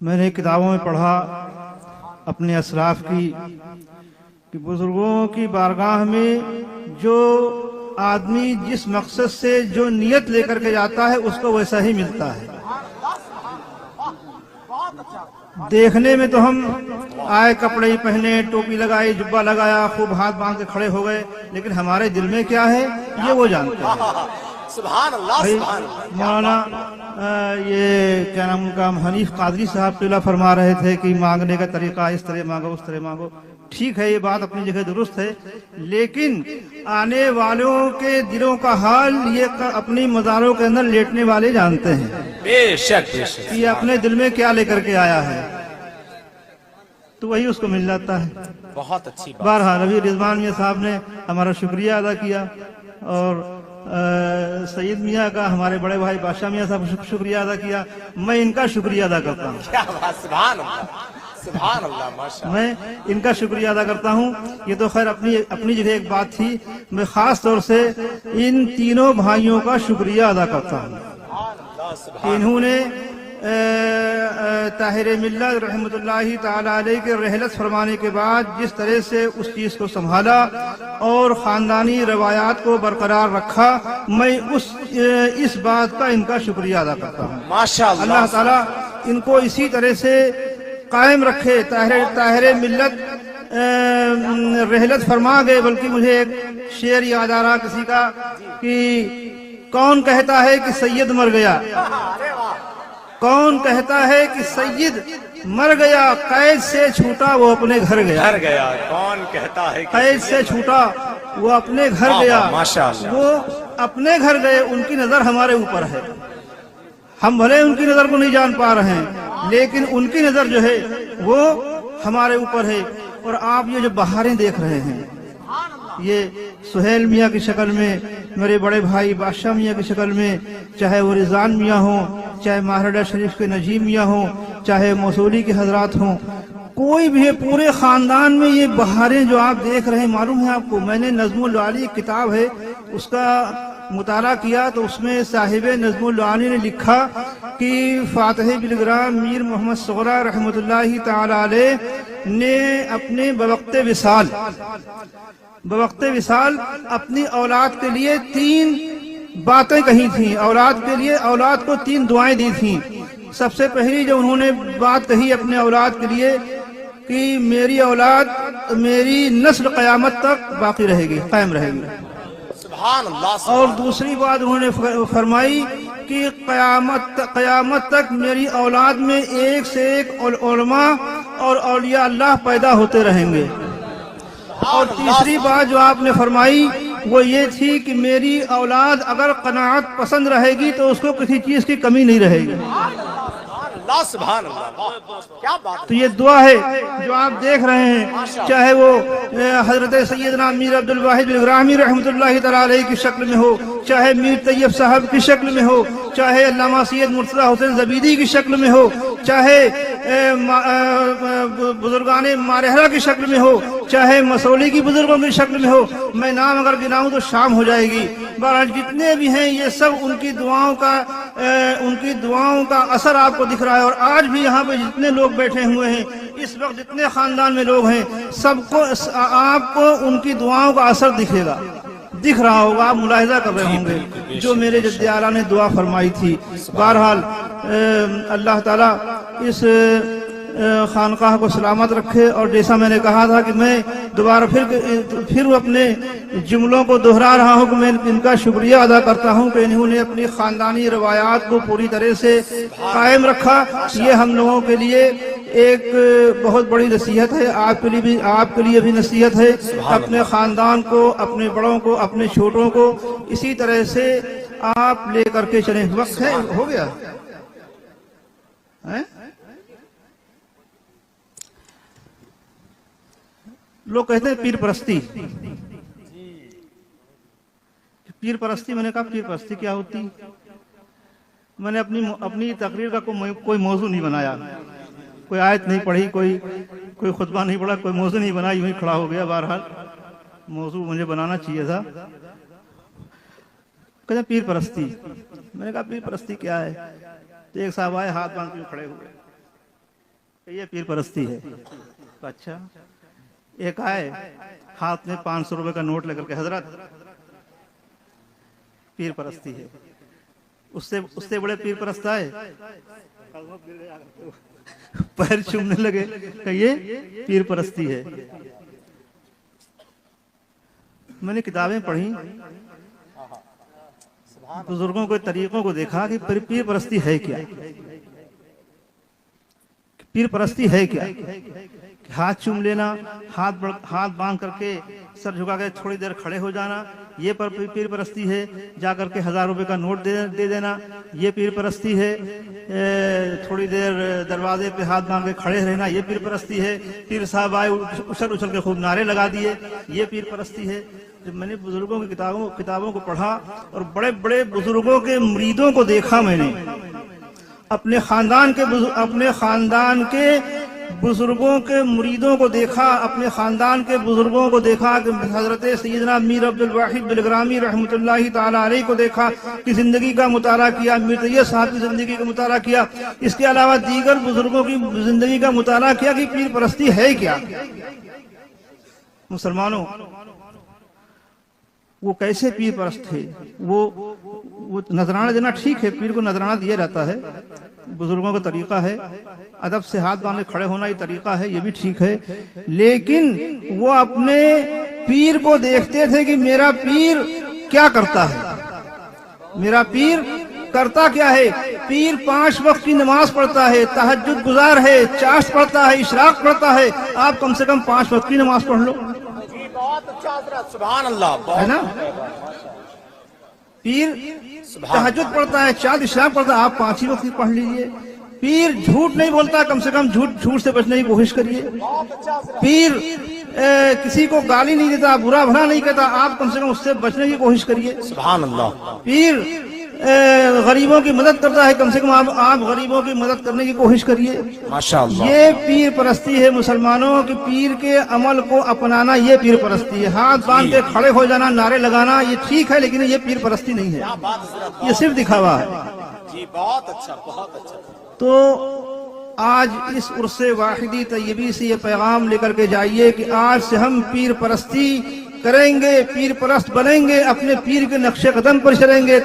میں نے کتابوں میں پڑھا اپنے اسلاف کی کہ بزرگوں کی بارگاہ میں جو آدمی جس مقصد سے جو نیت لے کر کے جاتا ہے اس کو ویسا ہی ملتا ہے۔ دیکھنے میں تو ہم آئے کپڑے ہی پہنے، ٹوپی لگائی، جبہ لگایا، خوب ہاتھ باندھ کے کھڑے ہو گئے، لیکن ہمارے دل میں کیا ہے یہ وہ جانتے ہیں۔ سبحان اللہ سبحان اللہ۔ مولانا یہ کیا نام ان کا حنیف قادری صاحب قبلہ فرما رہے تھے کہ مانگنے کا طریقہ اس طرح مانگو اس طرح مانگو، ٹھیک ہے یہ بات اپنی جگہ درست ہے، لیکن آنے والوں کے دلوں کا حال یہ اپنی مزاروں کے اندر لیٹنے والے جانتے ہیں بے شک بے شک۔ کہ یہ اپنے دل میں کیا لے کر کے آیا ہے، تو وہی اس کو مل جاتا ہے۔ بہت اچھی بات۔ بہرحال ابھی رضوان میاں صاحب نے ہمارا شکریہ ادا کیا، اور سید میاں کا ہمارے بڑے بھائی بادشاہ میاں صاحب کا شکریہ ادا کیا۔ میں ان کا شکریہ ادا کرتا ہوں، کیا بات، سبحان اللہ سبحان اللہ ماشاء اللہ۔ میں ان کا شکریہ ادا کرتا ہوں۔ یہ تو خیر اپنی جگہ ایک بات تھی، میں خاص طور سے ان تینوں بھائیوں کا شکریہ ادا کرتا ہوں۔ انہوں نے طاہر ملت رحمۃ اللہ تعالی علیہ کے رحلت فرمانے کے بعد جس طرح سے اس چیز کو سنبھالا اور خاندانی روایات کو برقرار رکھا، میں اس بات کا ان کا شکریہ ادا کرتا ہوں۔ ماشاء اللہ۔ اللہ تعالیٰ ان کو اسی طرح سے قائم رکھے۔ طاہر ملت رحلت فرما گئے، بلکہ مجھے ایک شعر یاد آ رہا کسی کا کہ کون کہتا ہے کہ سید مر گیا، کون کہتا ہے کہ سید مر گیا، قید سے چھوٹا وہ اپنے گھر گیا، گھر گیا، کون کہتا ہے کہ قید سے چھوٹا وہ اپنے گھر گیا۔ ماشاء اللہ۔ وہ اپنے گھر گئے، ان کی نظر ہمارے اوپر ہے، ہم بھلے ان کی نظر کو نہیں جان پا رہے ہیں، لیکن ان کی نظر جو ہے وہ ہمارے اوپر ہے۔ اور آپ یہ جو بہاریں دیکھ رہے ہیں، یہ سہیل میاں کی شکل میں، میرے بڑے بھائی بادشاہ میاں کی شکل میں، چاہے وہ رضوان میاں ہوں، چاہے مہرڈہ شریف کے نجیب میاں ہوں، چاہے موصولی کے حضرات ہوں، کوئی بھی ہے، پورے خاندان میں یہ بہاریں جو آپ دیکھ رہے ہیں، معلوم ہے آپ کو، میں نے نظم العالی کتاب ہے اس کا مطالعہ کیا تو اس میں صاحب نظم العالی نے لکھا کہ فاتح بلگرام میر محمد صغرا رحمۃ اللہ تعالی علیہ نے اپنے بوقت وصال اپنی اولاد کے لیے 3 باتیں کہی تھیں، اولاد کے لیے اولاد کو 3 دعائیں دی تھیں۔ سب سے پہلی جو انہوں نے بات کہی اپنے اولاد کے لیے کہ میری اولاد، میری نسل قیامت تک باقی رہے گی، قائم رہے گی۔ سبحان اللہ۔ اور دوسری بات انہوں نے فرمائی کہ قیامت تک میری اولاد میں ایک سے ایک علماء اور اولیاء اللہ پیدا ہوتے رہیں گے۔ اور تیسری بات جو آپ نے فرمائی وہ یہ تھی کہ میری اولاد اگر قناعت پسند رہے گی تو اس کو کسی چیز کی کمی نہیں رہے گی۔ اللہ سبحان اللہ، کیا بات۔ تو یہ دعا ہے جو آپ دیکھ رہے ہیں، چاہے وہ حضرت سیدنا میر عبد الواحد بلگرامی رحمۃ اللہ تعالی علیہ کی شکل میں ہو، چاہے میر طیب صاحب کی شکل میں ہو، چاہے علامہ سید مرتضیٰ حسین زبیدی کی شکل میں ہو، چاہے بزرگان مارحرہ کی شکل میں ہو، چاہے مسولی کی بزرگوں کی شکل میں ہو، میں نام اگر گناؤں تو شام ہو جائے گی۔ بہرحال جتنے بھی ہیں یہ سب ان کی دعاؤں کا اثر آپ کو دکھ رہا ہے۔ اور آج بھی یہاں پہ جتنے لوگ بیٹھے ہوئے ہیں، اس وقت جتنے خاندان میں لوگ ہیں، سب کو آپ کو ان کی دعاؤں کا اثر دکھ رہا ہوگا، آپ ملاحظہ کر رہے ہوں گے جو میرے جد اعلیٰ نے دعا فرمائی تھی۔ بہرحال اللہ تعالیٰ اس خانقاہ کو سلامت رکھے، اور جیسا میں نے کہا تھا کہ میں دوبارہ پھر اپنے جملوں کو دہرا رہا ہوں کہ میں ان کا شکریہ ادا کرتا ہوں کہ انہوں نے اپنی خاندانی روایات کو پوری طرح سے قائم رکھا۔ یہ ہم لوگوں کے لیے ایک بہت بڑی نصیحت ہے، آپ کے لیے بھی نصیحت ہے۔ اپنے خاندان کو، اپنے بڑوں کو، اپنے چھوٹوں کو اسی طرح سے آپ لے کر کے چلیں۔ وقت ہے، ہو گیا ہے؟ لوگ کہتے ہیں پیر پرستی، پیر پرستی، میں نے کہا پیر پرستی کیا ہوتی؟ میں نے اپنی تقریر کا کوئی موضوع نہیں بنایا، کوئی آیت نہیں پڑھی، کوئی خطبہ نہیں پڑھا، کوئی موضوع نہیں بنا، یوں ہی کھڑا ہو گیا۔ بہرحال موضوع مجھے بنانا چاہیے تھا۔ کہتے ہیں پیر پرستی، میں نے کہا پیر پرستی کیا ہے؟ تو ایک صاحب آئے، ہاتھ باندھ کے کھڑے ہوئے، یہ پیر پرستی ہے. اچھا ایک آئے ہاتھ میں 500 روپے کا نوٹ لے کر کے حضرت پیر پرستی ہے. اس سے بڑے پیر پرست آئے پیر چومنے لگے کہ یہ پیر پرستی ہے. میں نے کتابیں پڑھی بزرگوں کے طریقوں کو دیکھا کہ پیر پرستی ہے کیا. پیر پرستی ہے کیا؟ ہاتھ چوم لینا، ہاتھ باندھ کر کے سر جھکا کے تھوڑی دیر کھڑے ہو جانا، یہ پیر پرستی ہے. جا کر کے 1000 روپے کا نوٹ دے دینا، یہ پیر پرستی ہے. تھوڑی دیر دروازے پہ ہاتھ باندھ کے کھڑے رہنا، یہ پیر پرستی ہے. پیر صاحب آئے اچھل کے خوب نعرے لگا دیے، یہ پیر پرستی ہے. جب میں نے بزرگوں کی کتابوں کو پڑھا اور بڑے بڑے بزرگوں کے مریدوں کو دیکھا، میں نے اپنے خاندان کے بزرگوں کے مریدوں کو دیکھا، اپنے خاندان کے بزرگوں کو دیکھا کہ حضرت سیدنا میر عبد الواحد بلگرامی رحمۃ اللہ تعالی علیہ کو دیکھا کہ زندگی کا مطالعہ کیا، میر طیب صاحب کی زندگی کا مطالعہ کیا، اس کے علاوہ دیگر بزرگوں کی زندگی کا مطالعہ کیا کہ پیر پرستی ہے کیا. مسلمانوں، وہ کیسے پیر پرست تھے؟ وہ نذرانہ دینا ٹھیک ہے، پیر کو نذرانہ دیا جاتا ہے، بزرگوں کا طریقہ ہے. ادب سے ہاتھ باندھے کھڑے ہونا یہ طریقہ ہے، یہ بھی ٹھیک ہے. لیکن وہ اپنے پیر کو دیکھتے تھے کہ میرا پیر کیا کرتا ہے، میرا پیر کرتا کیا ہے. پیر 5 وقت کی نماز پڑھتا ہے، تہجد گزار ہے، چاشت پڑھتا ہے، اشراق پڑھتا ہے. آپ کم سے کم 5 وقت کی نماز پڑھ لو. بہت اچھا حضرت، سبحان اللہ، ہے نا؟ پیر تہجد پڑھتا ہے، چاند اشراق پڑھتا ہے، آپ 5 ہی وقت پڑھ لیجئے. پیر جھوٹ نہیں بولتا، کم سے کم جھوٹ سے بچنے کی کوشش کریے. پیر کسی کو گالی نہیں دیتا، برا بھلا نہیں کہتا، آپ کم سے کم اس سے بچنے کی کوشش کریے. سبحان اللہ. پیر غریبوں کی مدد کرتا ہے، کم سے کم آپ غریبوں کی مدد کرنے کی کوشش کریے. ماشاءاللہ. یہ پیر پرستی ہے مسلمانوں کی. پیر کے عمل کو اپنانا یہ پیر پرستی ہے. ہاتھ باندھ کے کھڑے ہو جانا، نعرے لگانا یہ ٹھیک ہے، لیکن یہ پیر پرستی نہیں ہے، یہ صرف دکھاوا ہے. جی بہت اچھا، بہت اچھا. تو آج اس عرس واحدی طیبی سے یہ پیغام لے کر کے جائیے کہ آج سے ہم پیر پرستی کریں گے، پیر پرست بنیں گے، اپنے پیر کے نقش قدم پر چلیں گے